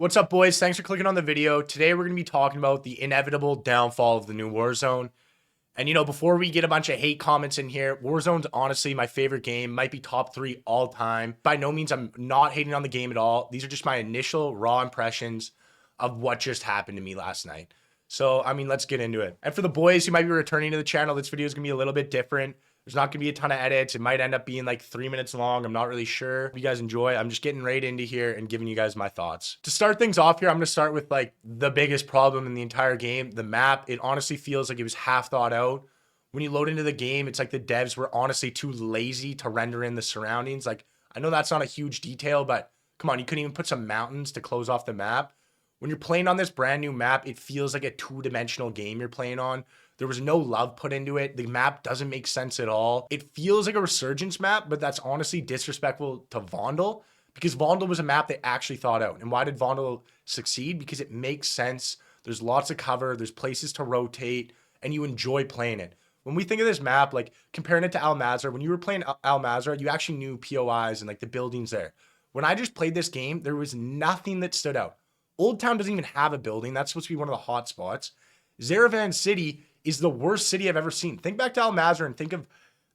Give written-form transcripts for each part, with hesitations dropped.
What's up, boys? Thanks for clicking on the video. Today, we're going to be talking about the inevitable downfall of the new Warzone. And, before we get a bunch of hate comments in here, Warzone's honestly my favorite game, might be top 3 all time. By no means, I'm not hating on the game at all. These are just my initial raw impressions of what just happened to me last night. So, let's get into it. And for the boys who might be returning to the channel, this video is going to be a little bit different. There's not going to be a ton of edits. It might end up being like 3 minutes long. I'm not really sure. If you guys enjoy, I'm just getting right into here and giving you guys my thoughts. To start things off here, I'm going to start with like the biggest problem in the entire game, the map. It honestly feels like it was half thought out. When you load into the game, it's like the devs were honestly too lazy to render in the surroundings. Like, I know that's not a huge detail, but come on, you couldn't even put some mountains to close off the map. When you're playing on this brand new map, it feels like a two-dimensional game you're playing on. There was no love put into it. The map doesn't make sense at all. It feels like a Resurgence map, but that's honestly disrespectful to Vondel because Vondel was a map they actually thought out. And why did Vondel succeed? Because it makes sense. There's lots of cover. There's places to rotate, and you enjoy playing it. When we think of this map, like comparing it to Al Mazrah, when you were playing Al Mazrah, you actually knew POIs and like the buildings there. When I just played this game, there was nothing that stood out. Old Town doesn't even have a building. That's supposed to be one of the hot spots. Zaravan City is the worst city I've ever seen. Think back to Al Mazrah and think of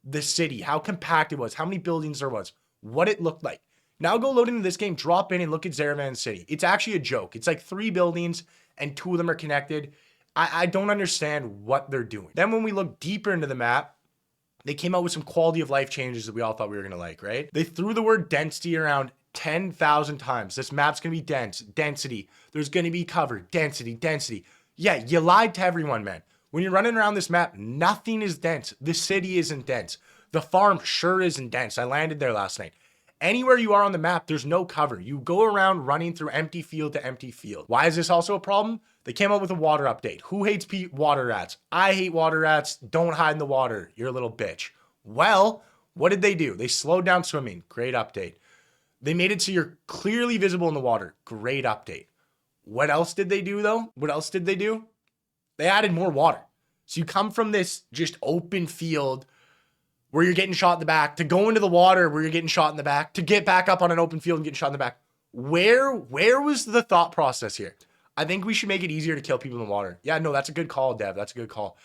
the city, how compact it was, how many buildings there was, what it looked like. Now go load into this game, drop in and look at Zaravan City. It's actually a joke. It's like 3 buildings and 2 of them are connected. I don't understand what they're doing. Then when we look deeper into the map, they came out with some quality of life changes that we all thought we were going to like, right? They threw the word density around 10,000 times. This map's going to be dense, density. There's going to be cover, density, density. Yeah, you lied to everyone, man. When you're running around this map, nothing is dense. The city isn't dense. The farm sure isn't dense. I landed there last night. Anywhere you are on the map, there's no cover. You go around running through empty field to empty field. Why is this also a problem? They came out with a water update. Who hates water rats? I hate water rats. Don't hide in the water. You're a little bitch. Well, what did they do? They slowed down swimming. Great update. They made it so you're clearly visible in the water. Great update. What else did they do though? What else did they do? They added more water. So you come from this just open field where you're getting shot in the back to go into the water where you're getting shot in the back to get back up on an open field and getting shot in the back. Where was the thought process here? I think we should make it easier to kill people in the water. Yeah, no, that's a good call, Dev. That's a good call.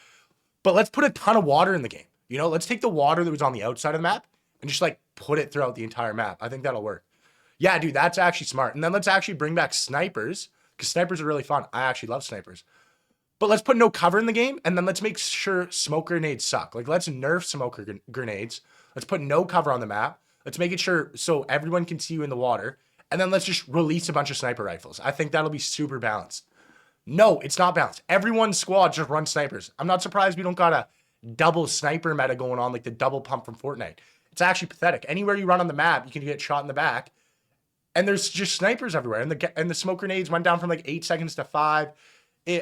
But let's put a ton of water in the game. Let's take the water that was on the outside of the map and just like put it throughout the entire map. I think that'll work. Yeah, dude, that's actually smart. And then let's actually bring back snipers because snipers are really fun. I actually love snipers. But let's put no cover in the game, and then let's make sure smoke grenades suck. Like, let's nerf smoke grenades. Let's put no cover on the map. Let's make it sure so everyone can see you in the water. And then let's just release a bunch of sniper rifles. I think that'll be super balanced. No, it's not balanced. Everyone's squad just runs snipers. I'm not surprised we don't got a double sniper meta going on like the double pump from Fortnite. It's actually pathetic. Anywhere you run on the map, you can get shot in the back. And there's just snipers everywhere. And the smoke grenades went down from like 8 seconds to 5.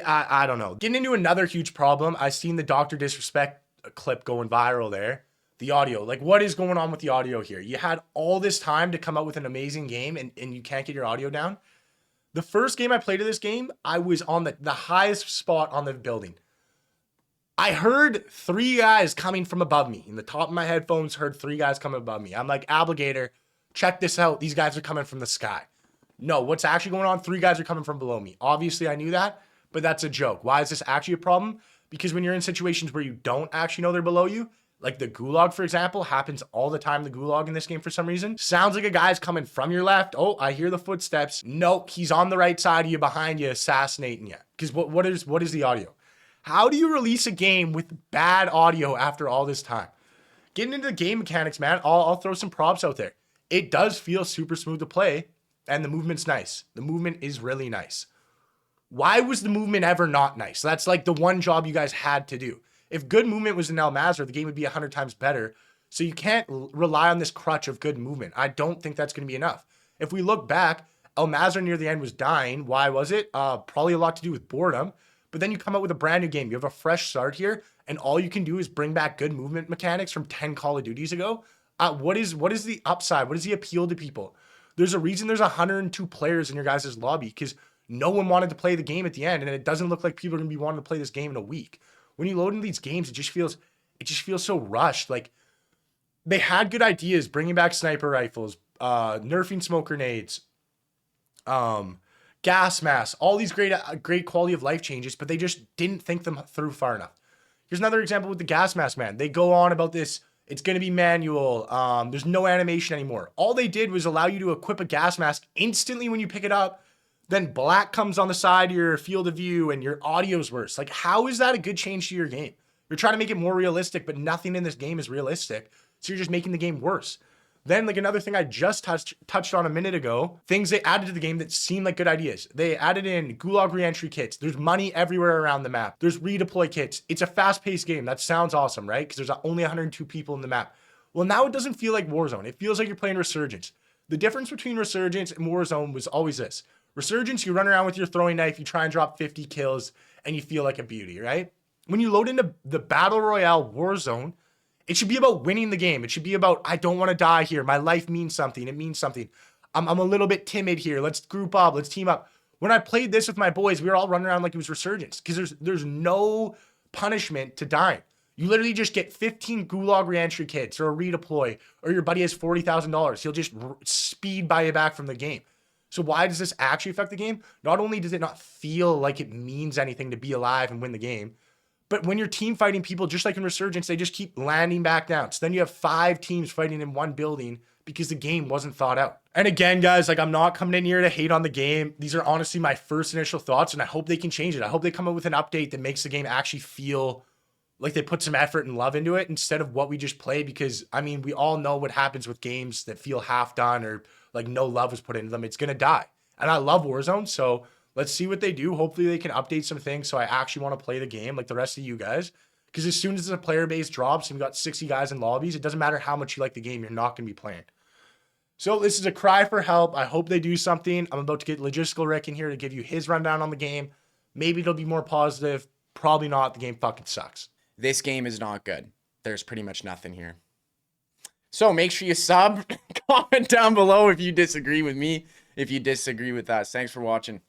I don't know. Getting into another huge problem. I seen the Dr. Disrespect clip going viral there. The audio. Like, what is going on with the audio here? You had all this time to come out with an amazing game and you can't get your audio down. The first game I played of this game, I was on the highest spot on the building. I heard 3 guys coming from above me. In the top of my headphones, heard 3 guys coming above me. I'm like, Obligator, check this out. These guys are coming from the sky. No, what's actually going on? 3 guys are coming from below me. Obviously, I knew that. But that's a joke. Why is this actually a problem? Because when you're in situations where you don't actually know they're below you, like the gulag, for example, happens all the time, the gulag in this game for some reason. Sounds like a guy's coming from your left. Oh, I hear the footsteps. Nope, he's on the right side of you, behind you, assassinating you. Because what is the audio? How do you release a game with bad audio after all this time? Getting into the game mechanics, man, I'll throw some props out there. It does feel super smooth to play, and the movement's nice. The movement is really nice. Why was the movement ever not nice? That's like the one job you guys had to do. If good movement was in Al Mazrah, the game would be 100 times better. So you can't rely on this crutch of good movement. I don't think that's going to be enough. If we look back, Al Mazrah near the end was dying. Why was it? Probably a lot to do with boredom. But then you come out with a brand new game. You have a fresh start here, and all you can do is bring back good movement mechanics from 10 Call of Duties ago. What is the upside? What is the appeal to people? There's a reason there's 102 players in your guys' lobby because no one wanted to play the game at the end, and it doesn't look like people are going to be wanting to play this game in a week. When you load into these games, it just feels so rushed. Like, they had good ideas, bringing back sniper rifles, nerfing smoke grenades, gas masks, all these great quality of life changes, but they just didn't think them through far enough. Here's another example with the gas mask, man. They go on about this. It's going to be manual. There's no animation anymore. All they did was allow you to equip a gas mask instantly when you pick it up. Then black comes on the side of your field of view and your audio's worse. Like, how is that a good change to your game? You're trying to make it more realistic, but nothing in this game is realistic. So you're just making the game worse. Then, like, another thing I just touched on a minute ago, things they added to the game that seemed like good ideas. They added in gulag reentry kits. There's money everywhere around the map. There's redeploy kits. It's a fast-paced game. That sounds awesome, right? Because there's only 102 people in the map. Well, now it doesn't feel like Warzone. It feels like you're playing Resurgence. The difference between Resurgence and Warzone was always this. Resurgence, you run around with your throwing knife, you try and drop 50 kills, and you feel like a beauty, right? When you load into the Battle Royale Warzone, it should be about winning the game. It should be about, I don't want to die here. My life means something. It means something. I'm a little bit timid here. Let's group up. Let's team up. When I played this with my boys, we were all running around like it was Resurgence because there's no punishment to dying. You literally just get 15 gulag reentry kits or a redeploy, or your buddy has $40,000. He'll just speed by you back from the game. So why does this actually affect the game? Not only does it not feel like it means anything to be alive and win the game, but when you're team fighting people, just like in Resurgence, they just keep landing back down. So then you have 5 teams fighting in one building because the game wasn't thought out. And again, guys, like, I'm not coming in here to hate on the game. These are honestly my first initial thoughts, and I hope they can change it. I hope they come up with an update that makes the game actually feel like they put some effort and love into it instead of what we just played. Because, I mean, we all know what happens with games that feel half done or like no love was put into them. It's going to die. And I love Warzone, so let's see what they do. Hopefully they can update some things so I actually want to play the game like the rest of you guys. Because as soon as the player base drops and you got 60 guys in lobbies, it doesn't matter how much you like the game, you're not going to be playing. So this is a cry for help. I hope they do something. I'm about to get Logistical Rick in here to give you his rundown on the game. Maybe it'll be more positive. Probably not. The game fucking sucks. This game is not good. There's pretty much nothing here. So make sure you sub, comment down below if you disagree with me, if you disagree with us. Thanks for watching.